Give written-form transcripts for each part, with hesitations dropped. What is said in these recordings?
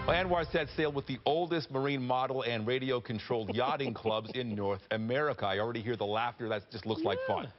Well, Anwar set sail with the oldest marine model and radio-controlled yachting clubs in North America. I already hear the laughter. That just looks like fun.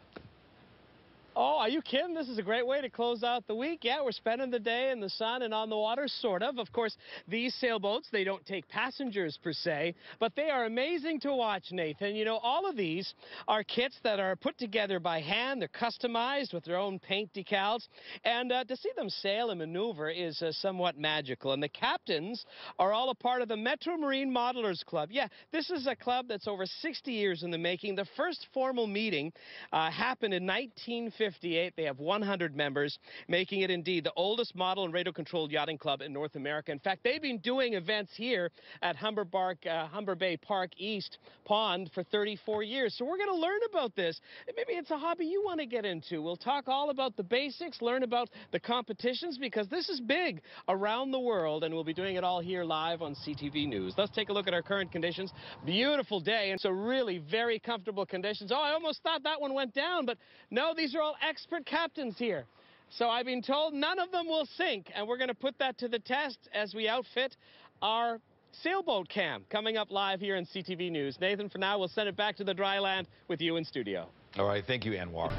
Oh, are you kidding? This is a great way to close out the week. Yeah, we're spending the day in the sun and on the water, sort of. Of course, these sailboats, they don't take passengers per se, but they are amazing to watch, Nathan. You know, all of these are kits that are put together by hand. They're customized with their own paint decals. And to see them sail and maneuver is somewhat magical. And the captains are all a part of the Metro Marine Modelers Club. Yeah, this is a club that's over 60 years in the making. The first formal meeting happened in 1958. They have 100 members, making it indeed the oldest model and radio-controlled yachting club in North America. In fact, they've been doing events here at Humber Bay Park East Pond for 34 years. So we're going to learn about this. Maybe it's a hobby you want to get into. We'll talk all about the basics, learn about the competitions, because this is big around the world, and we'll be doing it all here live on CTV News. Let's take a look at our current conditions. Beautiful day, and so really very comfortable conditions. Oh, I almost thought that one went down, but no, these are all expert captains here. So I've been told none of them will sink, and we're going to put that to the test as we outfit our sailboat cam coming up live here in CTV News. Nathan, for now, we'll send it back to the dry land with you in studio. All right, thank you, Anwar.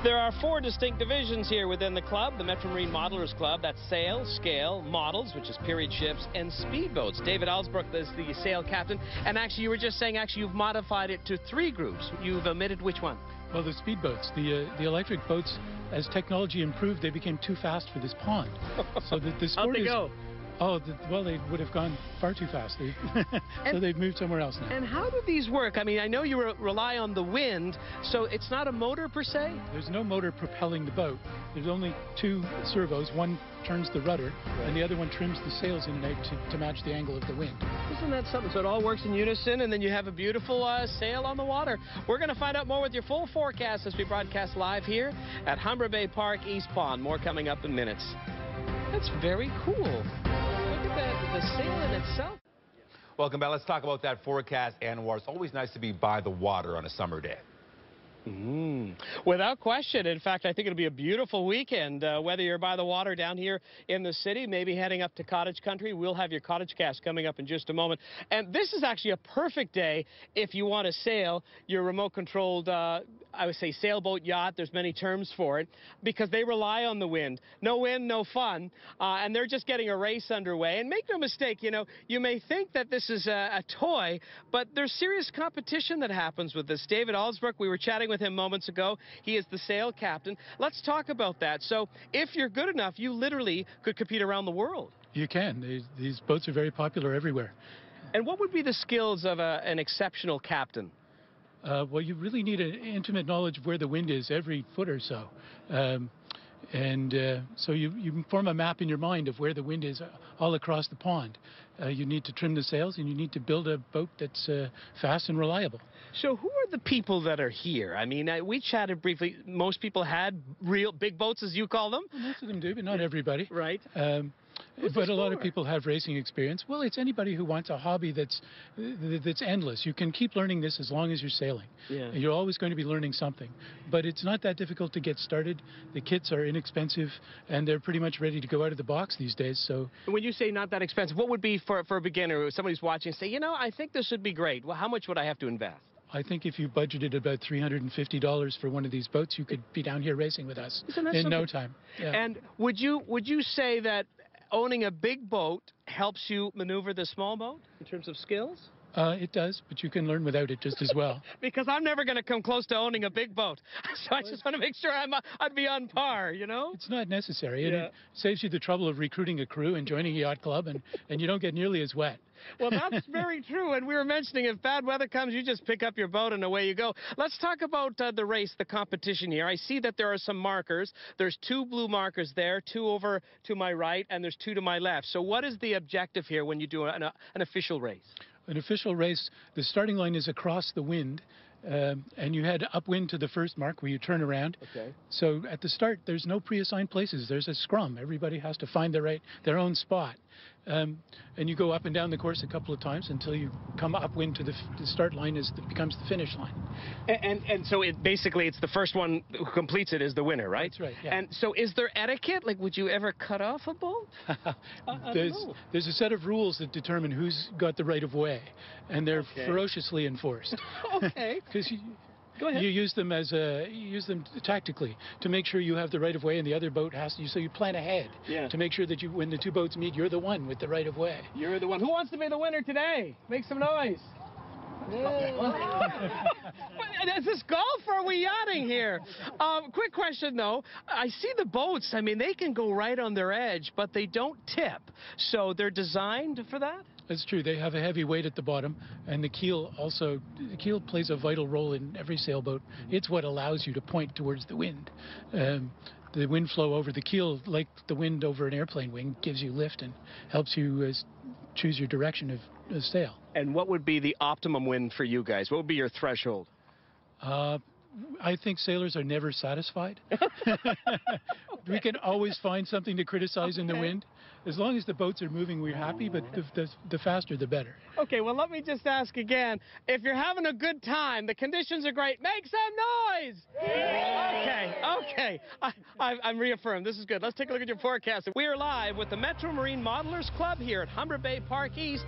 There are 4 distinct divisions here within the club, the Metro Marine Modelers Club. That's sail, scale, models, which is period ships, and speedboats. David Alsbrook is the sail captain. And actually, you were just saying, you've modified it to 3 groups. You've omitted which one? Well, the speedboats, the electric boats, as technology improved, they became too fast for this pond. So the sport How'd they go? Oh, well, they would have gone far too fast. So they've moved somewhere else now. And how do these work? I mean, I know you rely on the wind, so it's not a motor per se? There's no motor propelling the boat. There's only 2 servos. One turns the rudder, and the other one trims the sails in and out to match the angle of the wind. Isn't that something? So it all works in unison, and then you have a beautiful sail on the water. We're going to find out more with your full forecast as we broadcast live here at Humber Bay Park East Pond. More coming up in minutes. That's very cool. Look at the sail in itself. Welcome back. Let's talk about that forecast, Anwar. It's always nice to be by the water on a summer day. Without question. In fact, I think it'll be a beautiful weekend, whether you're by the water down here in the city, maybe heading up to cottage country. We'll have your cottage cast coming up in just a moment. And this is actually a perfect day if you want to sail your remote-controlled, I would say, sailboat, yacht. There's many terms for it, because they rely on the wind. No wind, no fun. And they're just getting a race underway. And make no mistake, you know, you may think that this is a toy, but there's serious competition that happens with this. David Alsbrook, we were chatting with him moments ago. He is the sail captain. Let's talk about that. So if you're good enough, you literally could compete around the world. You can. These boats are very popular everywhere. And what would be the skills of an exceptional captain? Well, you really need an intimate knowledge of where the wind is every foot or so. So you form a map in your mind of where the wind is all across the pond. You need to trim the sails, and you need to build a boat that's fast and reliable. So who are the people that are here? I mean, we chatted briefly. Most people had real big boats, as you call them. Well, most of them do, but not everybody. Right. But a lot of people have racing experience. Well, it's anybody who wants a hobby that's endless. You can keep learning this as long as you're sailing. Yeah. You're always going to be learning something. But it's not that difficult to get started. The kits are inexpensive, and they're pretty much ready to go out of the box these days. So when you say not that expensive, what would be for a beginner, somebody who's watching, say, you know, I think this would be great. Well, how much would I have to invest? I think if you budgeted about $350 for one of these boats, you could be down here racing with us in no time. Yeah. And would you say that owning a big boat helps you maneuver the small boat in terms of skills? It does, but you can learn without it just as well. Because I'm never going to come close to owning a big boat. So I just want to make sure I'd be on par, you know? It's not necessary. Yeah. It saves you the trouble of recruiting a crew and joining a yacht club, and you don't get nearly as wet. Well, that's very true. And we were mentioning if bad weather comes, you just pick up your boat and away you go. Let's talk about the race, the competition here. I see that there are some markers. There's 2 blue markers there, 2 over to my right, and there's 2 to my left. So what is the objective here when you do an official race? An official race, the starting line is across the wind, and you head upwind to the first mark where you turn around. Okay. So at the start, there's no pre-assigned places. There's a scrum. Everybody has to find their own spot. and you go up and down the course a couple of times until you come upwind to the start line becomes the finish line. And so basically it's the first one who completes it is the winner, right? That's right, yeah. And so is there etiquette? Like, would you ever cut off a boat? There's a set of rules that determine who's got the right of way, and they're ferociously enforced. Okay. Because Go ahead. you use them tactically to make sure you have the right of way, and the other boat has to. So you plan ahead to make sure that when the two boats meet, you're the one with the right of way. You're the one. Who wants to be the winner today? Make some noise. Is this golf or are we yachting here? Quick question though. I see the boats. I mean, they can go right on their edge, but they don't tip. So they're designed for that? That's true. They have a heavy weight at the bottom, and the keel plays a vital role in every sailboat. It's what allows you to point towards the wind. The wind flow over the keel, like the wind over an airplane wing, gives you lift and helps you choose your direction of sail. And what would be the optimum wind for you guys? What would be your threshold? I think sailors are never satisfied. We can always find something to criticize in the wind. As long as the boats are moving, we're happy, but the faster, the better. Okay, well, let me just ask again. If you're having a good time, the conditions are great, make some noise! Okay. I'm reaffirmed. This is good. Let's take a look at your forecast. We are live with the Metro Marine Modelers Club here at Humber Bay Park East.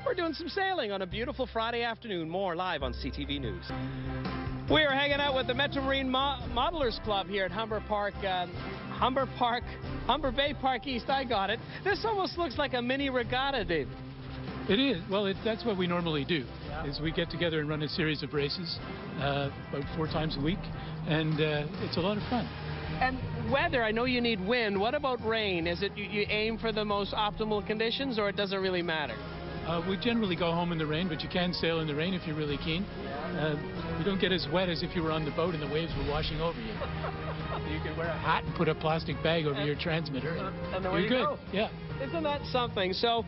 We're doing some sailing on a beautiful Friday afternoon. More live on CTV News. We are hanging out with the Metro Marine Modelers Club here at Humber Bay Park East. I got it. This almost looks like a mini regatta, Dave. It is. Well, that's what we normally do. Is we get together and run a series of races about 4 times a week, and it's a lot of fun. And weather, I know you need wind. What about rain? Is it you aim for the most optimal conditions, or it doesn't really matter? We generally go home in the rain, but you can sail in the rain if you're really keen. You don't get as wet as if you were on the boat and the waves were washing over you. You can wear a hat and put a plastic bag over your transmitter. And then you're good. Go. Yeah. Isn't that something? So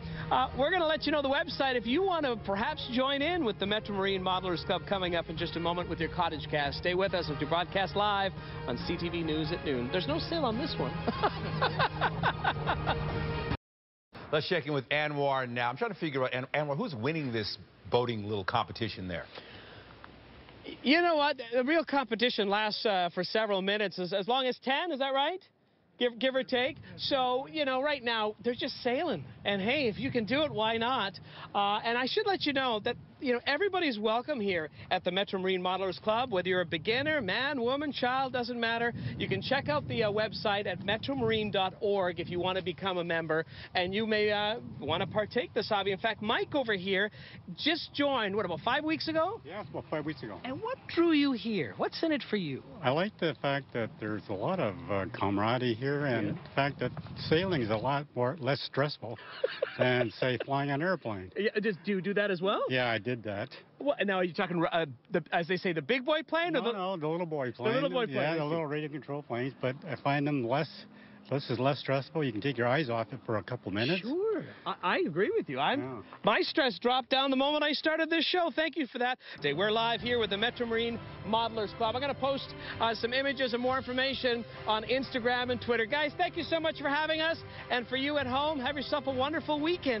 we're going to let you know the website if you want to perhaps join in with the Metro Marine Modelers Club coming up in just a moment with your Cottage Cast. Stay with us as we broadcast live on CTV News at noon. There's no sale on this one. Let's check in with Anwar now. I'm trying to figure out, Anwar, who's winning this boating little competition there? You know what? The real competition lasts for several minutes, as long as 10, is that right? Give or take. So, you know, right now, they're just sailing. And, hey, if you can do it, why not? And I should let you know that, you know, everybody's welcome here at the Metro Marine Modelers Club. Whether you're a beginner, man, woman, child, doesn't matter. You can check out the website at metromarine.org if you want to become a member. And you may want to partake this hobby. In fact, Mike over here just joined, what, about 5 weeks ago? Yeah, about 5 weeks ago. And what drew you here? What's in it for you? I like the fact that there's a lot of camaraderie here, and the fact that sailing is a lot less stressful than, say, flying an airplane. Yeah, do you do that as well? Yeah, I did that. What, now, are you talking, as they say, the big boy plane? No, the little boy plane. The little boy plane. Yeah, the little radio control planes, but I find them less stressful. You can take your eyes off it for a couple minutes. Sure. I agree with you. My stress dropped down the moment I started this show. Thank you for that. Today, we're live here with the Metro Marine Modelers Club. I'm going to post some images and more information on Instagram and Twitter. Guys, thank you so much for having us. And for you at home, have yourself a wonderful weekend.